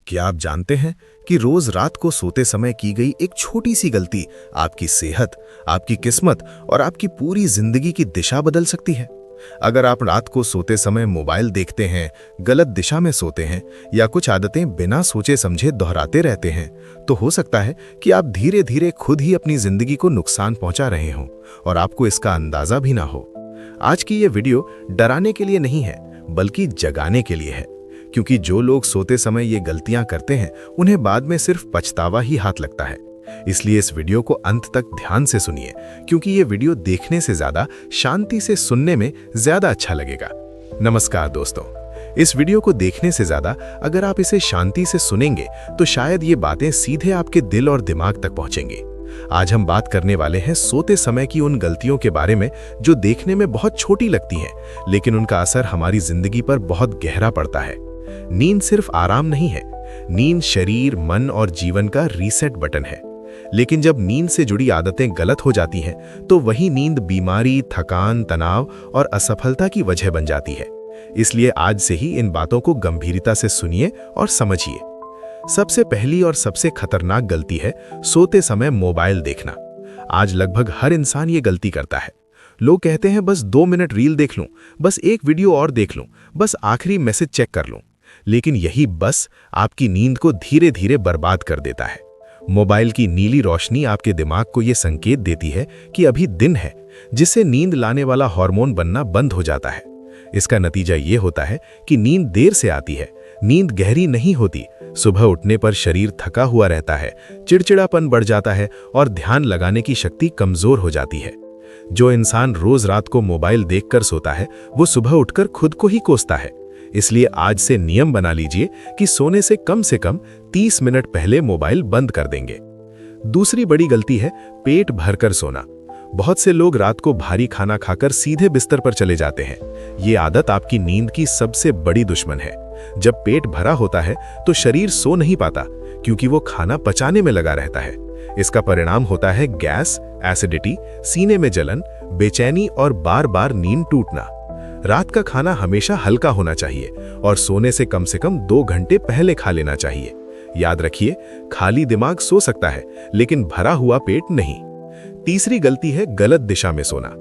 क्या आप जानते हैं कि रोज रात को सोते समय की गई एक छोटी सी गलती आपकी सेहत, आपकी किस्मत और आपकी पूरी जिंदगी की दिशा बदल सकती है। अगर आप रात को सोते समय मोबाइल देखते हैं, गलत दिशा में सोते हैं या कुछ आदतें बिना सोचे समझे दोहराते रहते हैं, तो हो सकता है कि आप धीरे धीरे खुद ही अपनी जिंदगी को नुकसान पहुंचा रहे हों और आपको इसका अंदाजा भी ना हो। आज की ये वीडियो डराने के लिए नहीं है, बल्कि जगाने के लिए है, क्योंकि जो लोग सोते समय ये गलतियां करते हैं उन्हें बाद में सिर्फ पछतावा ही हाथ लगता है। इसलिए इस वीडियो को अंत तक ध्यान से सुनिए, क्योंकि ये वीडियो देखने से ज्यादा शांति से सुनने में ज्यादा अच्छा लगेगा। नमस्कार दोस्तों, इस वीडियो को देखने से ज्यादा अगर आप इसे शांति से सुनेंगे तो शायद ये बातें सीधे आपके दिल और दिमाग तक पहुंचेंगी। आज हम बात करने वाले हैं सोते समय की उन गलतियों के बारे में जो देखने में बहुत छोटी लगती हैं, लेकिन उनका असर हमारी जिंदगी पर बहुत गहरा पड़ता है। नींद सिर्फ आराम नहीं है, नींद शरीर, मन और जीवन का रीसेट बटन है। लेकिन जब नींद से जुड़ी आदतें गलत हो जाती हैं, तो वही नींद बीमारी, थकान, तनाव और असफलता की वजह बन जाती है। इसलिए आज से ही इन बातों को गंभीरता से सुनिए और समझिए। सबसे पहली और सबसे खतरनाक गलती है सोते समय मोबाइल देखना। आज लगभग हर इंसान ये गलती करता है। लोग कहते हैं बस 2 मिनट रील देख लूं, बस एक वीडियो और देख लूं, बस आखिरी मैसेज चेक कर लूं। लेकिन यही बस आपकी नींद को धीरे धीरे बर्बाद कर देता है। मोबाइल की नीली रोशनी आपके दिमाग को यह संकेत देती है कि अभी दिन है, जिससे नींद लाने वाला हार्मोन बनना बंद हो जाता है। इसका नतीजा ये होता है कि नींद देर से आती है, नींद गहरी नहीं होती, सुबह उठने पर शरीर थका हुआ रहता है, चिड़चिड़ापन बढ़ जाता है और ध्यान लगाने की शक्ति कमजोर हो जाती है। जो इंसान रोज रात को मोबाइल देखकर सोता है, वो सुबह उठकर खुद को ही कोसता है। इसलिए आज से नियम बना लीजिए कि सोने से कम 30 मिनट पहले मोबाइल बंद कर देंगे। दूसरी बड़ी गलती है पेट भरकर सोना। बहुत से लोग रात को भारी खाना खाकर सीधे बिस्तर पर चले जाते हैं। ये आदत आपकी नींद की सबसे बड़ी दुश्मन है। जब पेट भरा होता है तो शरीर सो नहीं पाता, क्योंकि वो खाना पचाने में लगा रहता है। इसका परिणाम होता है गैस, एसिडिटी, सीने में जलन, बेचैनी और बार बार नींद टूटना। रात का खाना हमेशा हल्का होना चाहिए और सोने से कम 2 घंटे पहले खा लेना चाहिए। याद रखिए, खाली दिमाग सो सकता है, लेकिन भरा हुआ पेट नहीं। तीसरी गलती है गलत दिशा में सोना।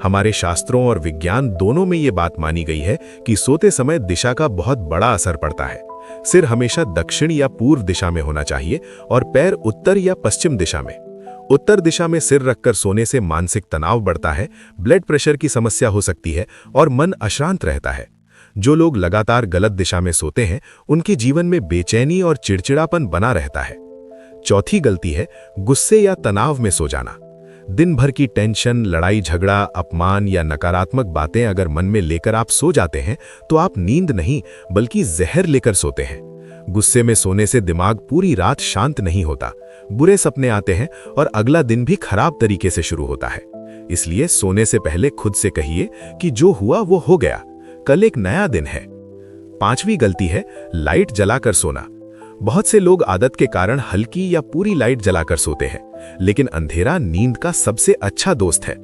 हमारे शास्त्रों और विज्ञान दोनों में ये बात मानी गई है कि सोते समय दिशा का बहुत बड़ा असर पड़ता है। सिर हमेशा दक्षिण या पूर्व दिशा में होना चाहिए और पैर उत्तर या पश्चिम दिशा में। उत्तर दिशा में सिर रखकर सोने से मानसिक तनाव बढ़ता है, ब्लड प्रेशर की समस्या हो सकती है और मन अशांत रहता है। जो लोग लगातार गलत दिशा में सोते हैं, उनके जीवन में बेचैनी और चिड़चिड़ापन बना रहता है। चौथी गलती है गुस्से या तनाव में सो जाना। दिन भर की टेंशन, लड़ाई झगड़ा, अपमान या नकारात्मक बातें अगर मन में लेकर आप सो जाते हैं, तो आप नींद नहीं बल्कि जहर लेकर सोते हैं। गुस्से में सोने से दिमाग पूरी रात शांत नहीं होता, बुरे सपने आते हैं और अगला दिन भी खराब तरीके से शुरू होता है। इसलिए सोने से पहले खुद से कहिए कि जो हुआ वो हो गया, कल एक नया दिन है। पांचवी गलती है लाइट जलाकर सोना। बहुत से लोग आदत के कारण हल्की या पूरी लाइट जलाकर सोते हैं, लेकिन अंधेरा नींद का सबसे अच्छा दोस्त है।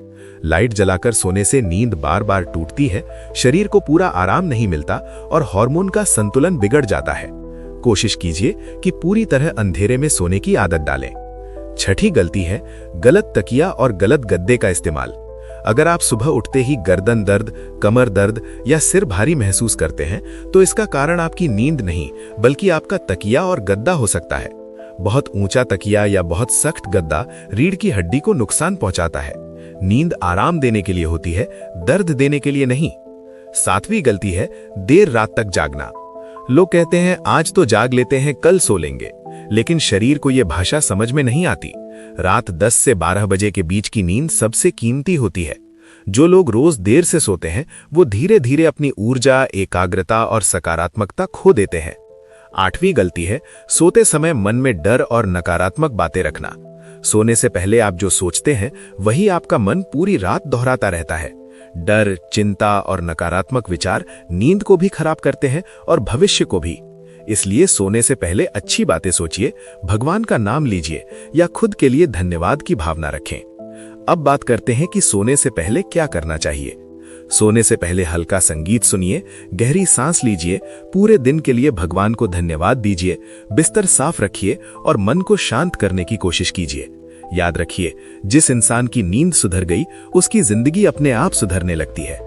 लाइट जलाकर सोने से नींद बार बार टूटती है, शरीर को पूरा आराम नहीं मिलता और हार्मोन का संतुलन बिगड़ जाता है। कोशिश कीजिए कि पूरी तरह अंधेरे में सोने की आदत डालें। छठी गलती है गलत तकिया और गलत गद्दे का इस्तेमाल। अगर आप सुबह उठते ही गर्दन दर्द, कमर दर्द या सिर भारी महसूस करते हैं, तो इसका कारण आपकी नींद नहीं बल्कि आपका तकिया और गद्दा हो सकता है। बहुत ऊंचा तकिया या बहुत सख्त गद्दा रीढ़ की हड्डी को नुकसान पहुंचाता है। नींद आराम देने के लिए होती है, दर्द देने के लिए नहीं। सातवीं गलती है देर रात तक जागना। लोग कहते हैं आज तो जाग लेते हैं, कल सो लेंगे, लेकिन शरीर को यह भाषा समझ में नहीं आती। रात 10 से 12 बजे के बीच की नींद सबसे कीमती होती है। जो लोग रोज देर से सोते हैं, वो धीरे धीरे अपनी ऊर्जा, एकाग्रता और सकारात्मकता खो देते हैं। आठवीं गलती है सोते समय मन में डर और नकारात्मक बातें रखना। सोने से पहले आप जो सोचते हैं, वही आपका मन पूरी रात दोहराता रहता है। डर, चिंता और नकारात्मक विचार नींद को भी खराब करते हैं और भविष्य को भी। इसलिए सोने से पहले अच्छी बातें सोचिए, भगवान का नाम लीजिए या खुद के लिए धन्यवाद की भावना रखें। अब बात करते हैं कि सोने से पहले क्या करना चाहिए। सोने से पहले हल्का संगीत सुनिए, गहरी सांस लीजिए, पूरे दिन के लिए भगवान को धन्यवाद दीजिए, बिस्तर साफ रखिए और मन को शांत करने की कोशिश कीजिए। याद रखिए, जिस इंसान की नींद सुधर गई, उसकी जिंदगी अपने आप सुधरने लगती है।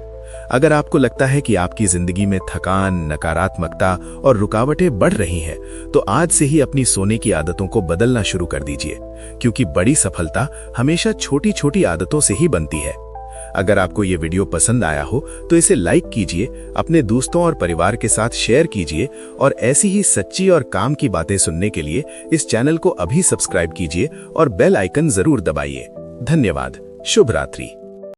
अगर आपको लगता है कि आपकी जिंदगी में थकान, नकारात्मकता और रुकावटें बढ़ रही हैं, तो आज से ही अपनी सोने की आदतों को बदलना शुरू कर दीजिए, क्योंकि बड़ी सफलता हमेशा छोटी छोटी आदतों से ही बनती है। अगर आपको ये वीडियो पसंद आया हो तो इसे लाइक कीजिए, अपने दोस्तों और परिवार के साथ शेयर कीजिए और ऐसी ही सच्ची और काम की बातें सुनने के लिए इस चैनल को अभी सब्सक्राइब कीजिए और बेल आइकन जरूर दबाइए। धन्यवाद। शुभ रात्रि।